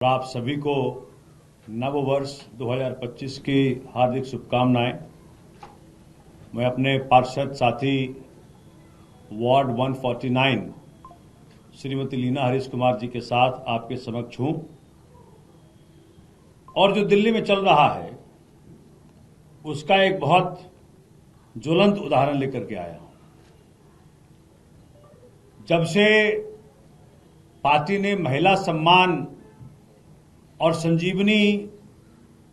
आप सभी को नव वर्ष 2025 की हार्दिक शुभकामनाएं। मैं अपने पार्षद साथी वार्ड 149 श्रीमती लीना हरीश कुमार जी के साथ आपके समक्ष हूं और जो दिल्ली में चल रहा है उसका एक बहुत ज्वलंत उदाहरण लेकर के आया हूं। जब से पार्टी ने महिला सम्मान और संजीवनी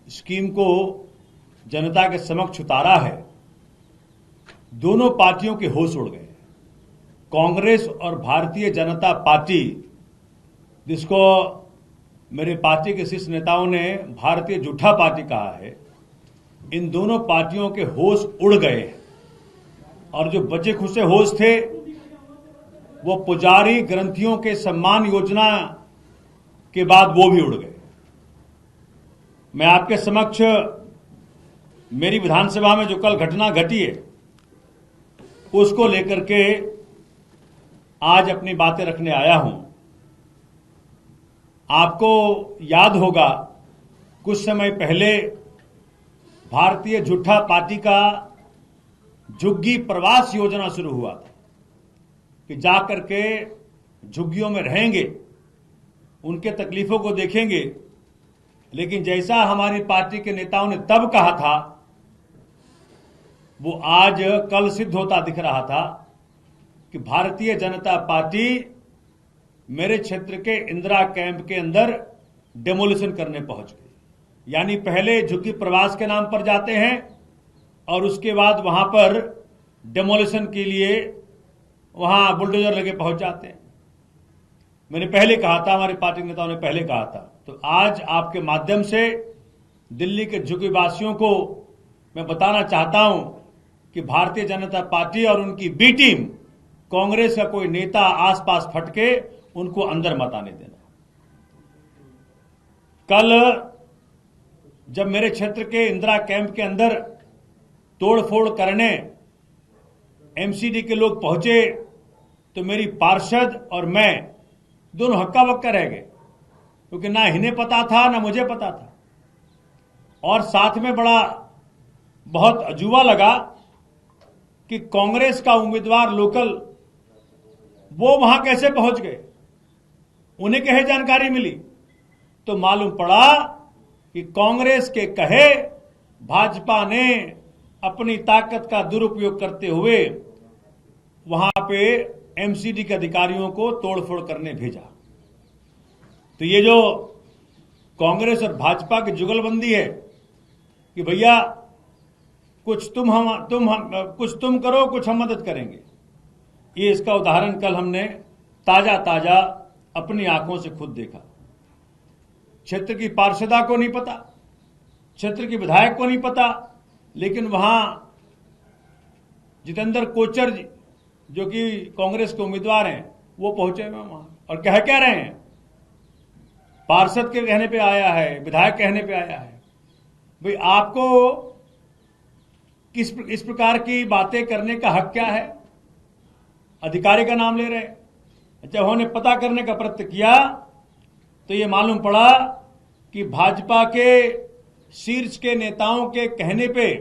स्कीम को जनता के समक्ष उतारा है, दोनों पार्टियों के होश उड़ गए। कांग्रेस और भारतीय जनता पार्टी, जिसको मेरे पार्टी के शीर्ष नेताओं ने भारतीय झूठा पार्टी कहा है, इन दोनों पार्टियों के होश उड़ गए हैं और जो बचे खुचे होश थे वो पुजारी ग्रंथियों के सम्मान योजना के बाद वो भी उड़ गए। मैं आपके समक्ष मेरी विधानसभा में जो कल घटना घटी है उसको लेकर के आज अपनी बातें रखने आया हूं। आपको याद होगा कुछ समय पहले भारतीय झूठा पार्टी का झुग्गी प्रवास योजना शुरू हुआ था कि जाकर के झुग्गियों में रहेंगे, उनके तकलीफों को देखेंगे। लेकिन जैसा हमारी पार्टी के नेताओं ने तब कहा था वो आज कल सिद्ध होता दिख रहा था कि भारतीय जनता पार्टी मेरे क्षेत्र के इंदिरा कैंप के अंदर डेमोलिशन करने पहुंच गई। यानी पहले झुग्गी प्रवास के नाम पर जाते हैं और उसके बाद वहां पर डेमोलिशन के लिए वहां बुलडोजर लगे पहुंच जाते हैं। मैंने पहले कहा था, हमारे पार्टी के नेताओं ने पहले कहा था, तो आज आपके माध्यम से दिल्ली के झुग्गीवासियों को मैं बताना चाहता हूं कि भारतीय जनता पार्टी और उनकी बी टीम, कांग्रेस का कोई नेता आसपास फटके उनको अंदर मत आने देना। कल जब मेरे क्षेत्र के इंदिरा कैंप के अंदर तोड़फोड़ करने एमसीडी के लोग पहुंचे तो मेरी पार्षद और मैं दोनों हक्का बक्का रह गए, क्योंकि ना इन्हें पता था ना मुझे पता था। और साथ में बहुत अजूबा लगा कि कांग्रेस का उम्मीदवार लोकल वो वहां कैसे पहुंच गए, उन्हें कहे जानकारी मिली तो मालूम पड़ा कि कांग्रेस के कहे भाजपा ने अपनी ताकत का दुरुपयोग करते हुए वहां पे एमसीडी के अधिकारियों को तोड़फोड़ करने भेजा। तो ये जो कांग्रेस और भाजपा की जुगलबंदी है कि भैया कुछ तुम करो, कुछ हम मदद करेंगे, ये इसका उदाहरण कल हमने ताजा अपनी आंखों से खुद देखा। क्षेत्र की पार्षदा को नहीं पता, क्षेत्र की विधायक को नहीं पता, लेकिन वहां जितेंद्र कोचर जी जो कि कांग्रेस के उम्मीदवार हैं वो पहुंचे हुए वहां और कह रहे हैं, पार्षद के कहने पे आया है, विधायक कहने पे आया है, भाई आपको इस प्रकार की बातें करने का हक क्या है? अधिकारी का नाम ले रहे हैं। जब उन्होंने पता करने का प्रयत्न किया तो ये मालूम पड़ा कि भाजपा के शीर्ष के नेताओं के कहने पे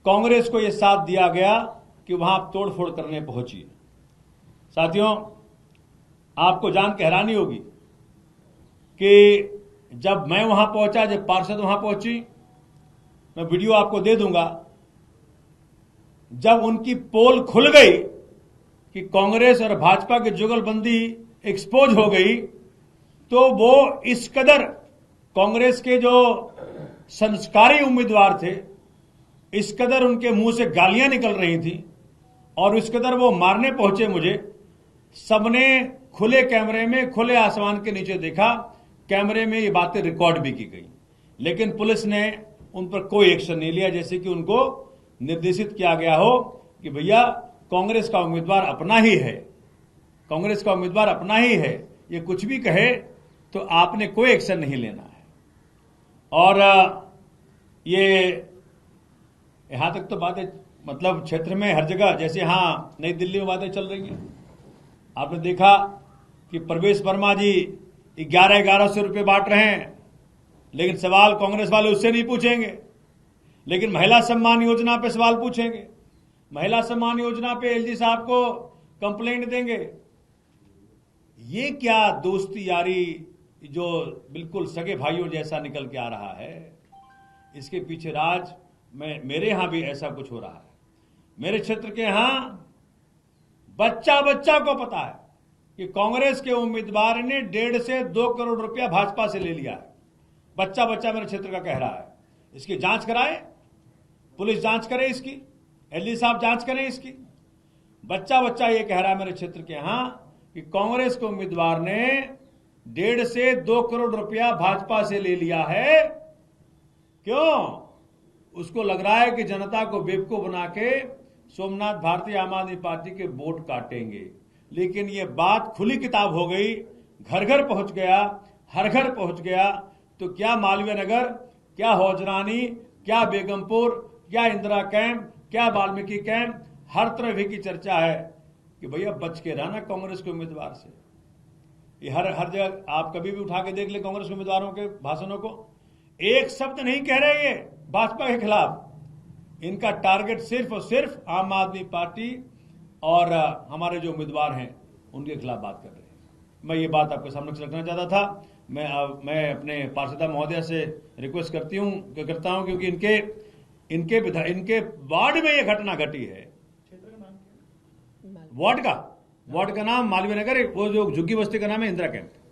कांग्रेस को यह साथ दिया गया कि वहां तोड़फोड़ करने पहुंची। साथियों, आपको जान के हैरानी होगी कि जब मैं वहां पहुंचा, जब पार्षद वहां पहुंची, मैं वीडियो आपको दे दूंगा, जब उनकी पोल खुल गई कि कांग्रेस और भाजपा की जुगलबंदी एक्सपोज हो गई, तो वो इस कदर कांग्रेस के जो संस्कारी उम्मीदवार थे, इस कदर उनके मुंह से गालियां निकल रही थी और इस कदर वो मारने पहुंचे मुझे। सबने खुले कैमरे में, खुले आसमान के नीचे देखा, कैमरे में ये बातें रिकॉर्ड भी की गई, लेकिन पुलिस ने उन पर कोई एक्शन नहीं लिया। जैसे कि उनको निर्देशित किया गया हो कि भैया कांग्रेस का उम्मीदवार अपना ही है, कांग्रेस का उम्मीदवार अपना ही है, ये कुछ भी कहे तो आपने कोई एक्शन नहीं लेना है। और ये यहां तक तो बातें मतलब क्षेत्र में हर जगह, जैसे हाँ नई दिल्ली में बातें चल रही हैं। आपने देखा कि प्रवेश वर्मा जी 1100 रुपए बांट रहे हैं, लेकिन सवाल कांग्रेस वाले उससे नहीं पूछेंगे, लेकिन महिला सम्मान योजना पे सवाल पूछेंगे, महिला सम्मान योजना पे एलजी साहब को कंप्लेंट देंगे। ये क्या दोस्ती यारी जो बिल्कुल सगे भाइयों जैसा निकल के आ रहा है, इसके पीछे राज मेरे यहां भी ऐसा कुछ हो रहा है। मेरे क्षेत्र के यहां बच्चा बच्चा को पता है कि कांग्रेस के उम्मीदवार ने 1.5 से 2 करोड़ रुपया भाजपा से ले लिया है। बच्चा बच्चा मेरे क्षेत्र का कह रहा है। इसकी जांच कराए, पुलिस जांच करे, इसकी एलजी साहब जांच करें इसकी। बच्चा बच्चा ये कह रहा है मेरे क्षेत्र के यहां कि कांग्रेस के उम्मीदवार ने 1.5 से 2 करोड़ रुपया भाजपा से ले लिया है। क्यों? उसको लग रहा है कि जनता को बेवकूफ बना के सोमनाथ भारती आम आदमी पार्टी के वोट काटेंगे। लेकिन ये बात खुली किताब हो गई, घर घर पहुंच गया, हर घर पहुंच गया। तो क्या मालवीय नगर, क्या हौजरानी, क्या बेगमपुर, क्या इंदिरा कैंप, क्या वाल्मीकि कैंप, हर तरह भी की चर्चा है कि भैया बच के रहना कांग्रेस के उम्मीदवार से। ये हर जगह आप कभी भी उठा के देख ले कांग्रेस के उम्मीदवारों के भाषणों को, एक शब्द नहीं कह रहे ये भाजपा के खिलाफ। इनका टारगेट सिर्फ और सिर्फ आम आदमी पार्टी और हमारे जो उम्मीदवार हैं उनके खिलाफ बात कर रहे हैं। मैं ये बात आपके सामने रखना चाहता था। मैं अपने पार्षदा महोदय से रिक्वेस्ट करता हूं क्योंकि इनके वार्ड में ये घटना घटी है। वार्ड का नाम मालवीय नगर, वो जो झुग्गी बस्ती का नाम है इंदिरा कैंप।